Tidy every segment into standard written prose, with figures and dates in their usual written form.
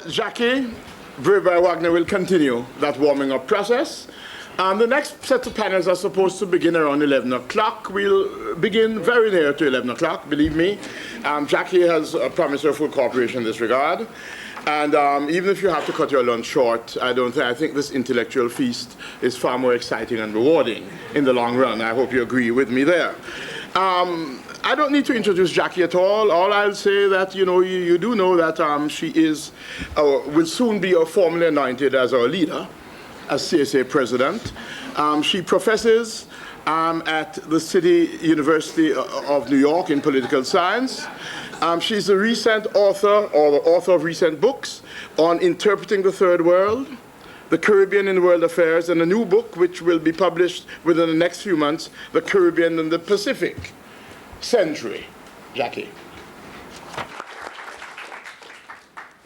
Jackie Ann-Braveboy-Wagner will continue that warming up process. The next set of panels are supposed to begin around 11 o'clock. We'll begin very near to 11 o'clock, believe me. Jackie has promised her full cooperation in this regard. And even if you have to cut your lunch short, I think this intellectual feast is far more exciting and rewarding in the long run. I hope you agree with me there. I don't need to introduce Jackie at all. All I'll say that, you do know that she will soon be formally anointed as our leader, as C.S.A. president. She professes at the City University of New York in political science. She's a recent author, or the author of recent books on interpreting the Third World, the Caribbean in World Affairs, and a new book which will be published within the next few months, The Caribbean and the Pacific Century. Jackie.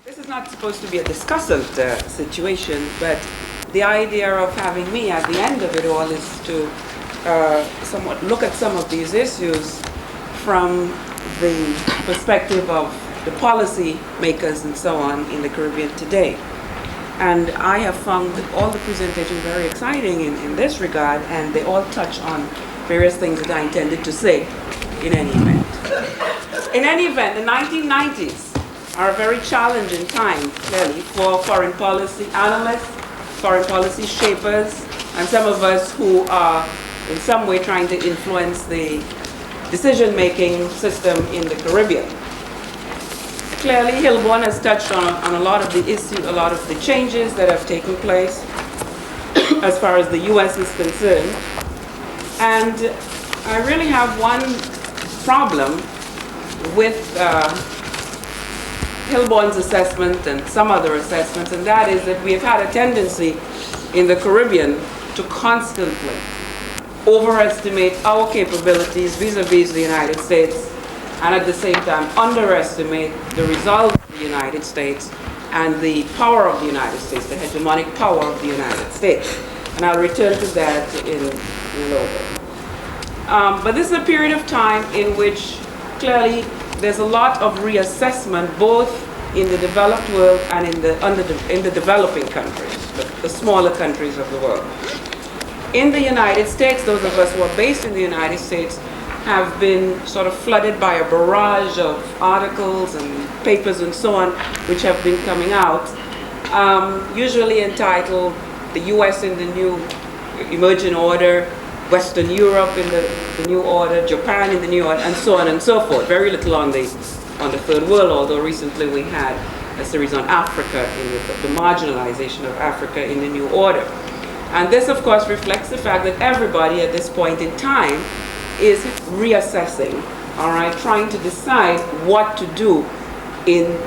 This is not supposed to be a discussant situation, but the idea of having me at the end of it all is to somewhat look at some of these issues from the perspective of the policy makers and so on in the Caribbean today. And I have found all the presentations very exciting in this regard, and they all touch on various things that I intended to say in any event. In any event, the 1990s are a very challenging time, clearly, for foreign policy analysts, foreign policy shapers, and some of us who are in some way trying to influence the decision-making system in the Caribbean. Clearly, Hilborn has touched on a lot of the issues, a lot of the changes that have taken place as far as the U.S. is concerned. And I really have one problem with Hilborn's assessment and some other assessments, and that is that we have had a tendency in the Caribbean to constantly overestimate our capabilities vis-a-vis the United States, and at the same time underestimate the resolve of the United States and the power of the United States, the hegemonic power of the United States. And I'll return to that in a little bit. But this is a period of time in which clearly there's a lot of reassessment both in the developed world and in the developing countries, the smaller countries of the world. In the United States, those of us who are based in the United States have been sort of flooded by a barrage of articles and papers and so on, which have been coming out, usually entitled "The U.S. in the New Emerging Order," Western Europe in the New Order, Japan in the New Order, and so on and so forth. Very little on the Third World, although recently we had a series on Africa, the marginalization of Africa in the New Order. And this, of course, reflects the fact that everybody at this point in time is reassessing, all right, trying to decide what to do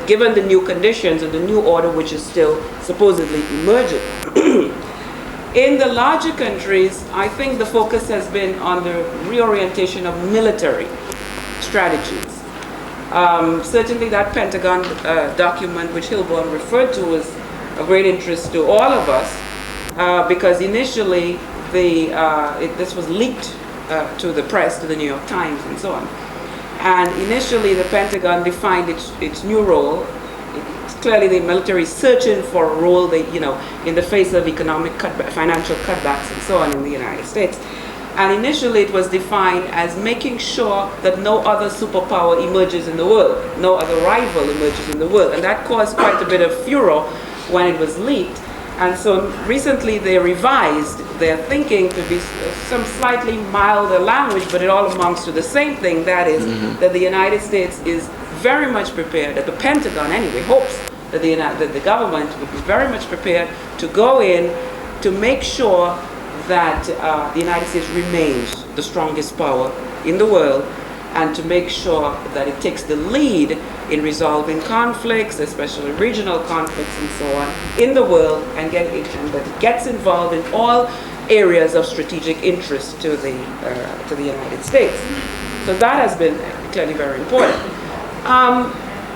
given the new conditions and the new order which is still supposedly emerging. In the larger countries, I think the focus has been on the reorientation of military strategies. Certainly that Pentagon document which Hilborn referred to was of great interest to all of us because initially this was leaked to the press, to the New York Times and so on. And initially the Pentagon defined its new role. Clearly the military is searching for a role in the face of economic financial cutbacks and so on in the United States. And initially it was defined as making sure that no other superpower emerges in the world, no other rival emerges in the world. And that caused quite a bit of furor when it was leaked. And so recently they revised their thinking to be some slightly milder language, but it all amounts to the same thing, that is that the United States is very much prepared, that the Pentagon anyway hopes that the government would be very much prepared to go in to make sure that the United States remains the strongest power in the world, and to make sure that it takes the lead in resolving conflicts, especially regional conflicts and so on, in the world, and that it gets involved in all areas of strategic interest to the United States. So that has been clearly very important.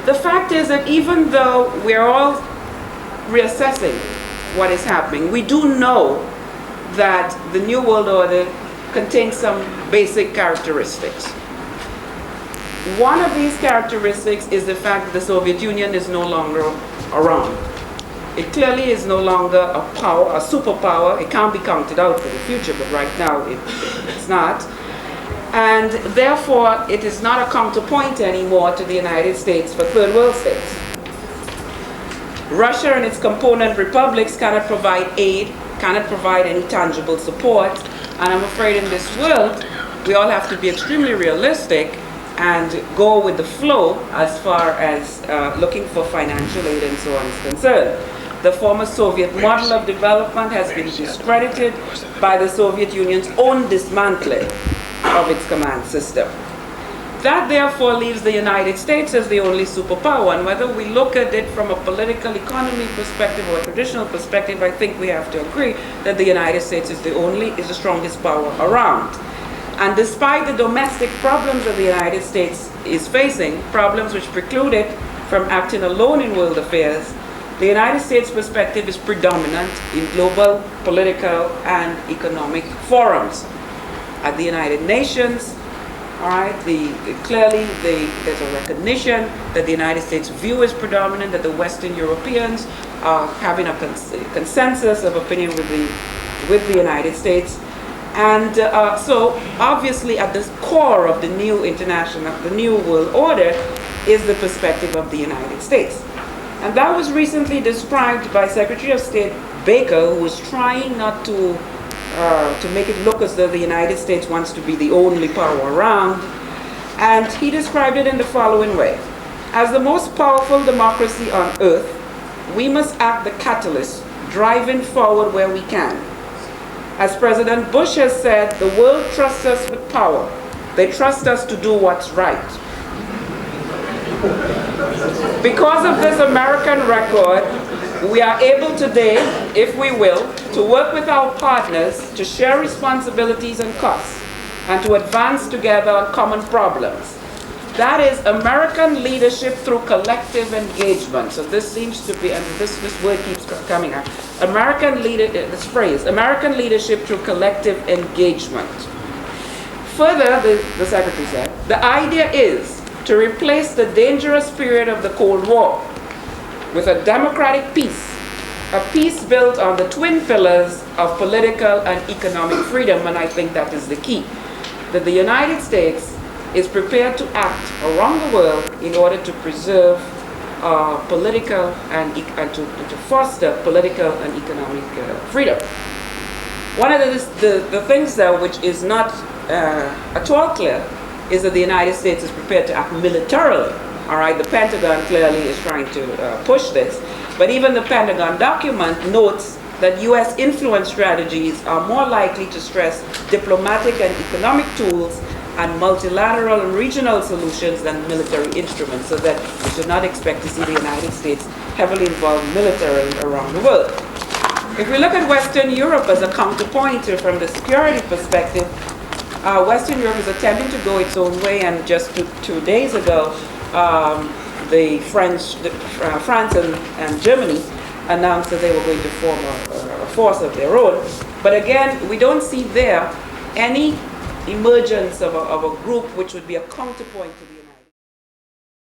The fact is that even though we're all reassessing what is happening, we do know that the New World Order contains some basic characteristics. One of these characteristics is the fact that the Soviet Union is no longer around. It clearly is no longer a power, a superpower. It can't be counted out for the future, but right now it's not. And therefore, it is not a counterpoint anymore to the United States for third world states. Russia and its component republics cannot provide aid, cannot provide any tangible support, and I'm afraid in this world, we all have to be extremely realistic and go with the flow as far as looking for financial aid and so on is concerned. The former Soviet model of development has been discredited by the Soviet Union's own dismantling of its command system. That therefore leaves the United States as the only superpower, and whether we look at it from a political economy perspective or a traditional perspective, I think we have to agree that the United States is the strongest power around. And despite the domestic problems that the United States is facing, problems which preclude it from acting alone in world affairs, the United States perspective is predominant in global, political, and economic forums. At the United Nations, all right, clearly there's a recognition that the United States view is predominant, that the Western Europeans are having a consensus of opinion with the United States. And so obviously at the core of the new world order is the perspective of the United States. And that was recently described by Secretary of State Baker, who was trying not to make it look as though the United States wants to be the only power around. And he described it in the following way. As the most powerful democracy on earth, we must act the catalyst, driving forward where we can. As President Bush has said, the world trusts us with power. They trust us to do what's right. Because of this American record, we are able today, if we will, to work with our partners to share responsibilities and costs and to advance together on common problems. That is American leadership through collective engagement. So this seems to be, and this word keeps coming up, this phrase, American leadership through collective engagement. Further, the Secretary said, the idea is to replace the dangerous period of the Cold War with a democratic peace, a peace built on the twin pillars of political and economic freedom, and I think that is the key. That the United States is prepared to act around the world in order to preserve political and to foster political and economic freedom. One of the things though which is not at all clear is that the United States is prepared to act militarily. All right, the Pentagon clearly is trying to push this, but even the Pentagon document notes that U.S. influence strategies are more likely to stress diplomatic and economic tools and multilateral and regional solutions than military instruments, so that we should not expect to see the United States heavily involved militarily around the world. If we look at Western Europe as a counterpoint from the security perspective, Western Europe is attempting to go its own way, and just 2 days ago, France and Germany announced that they were going to form a force of their own. But again, we don't see there any emergence of a group which would be a counterpoint to the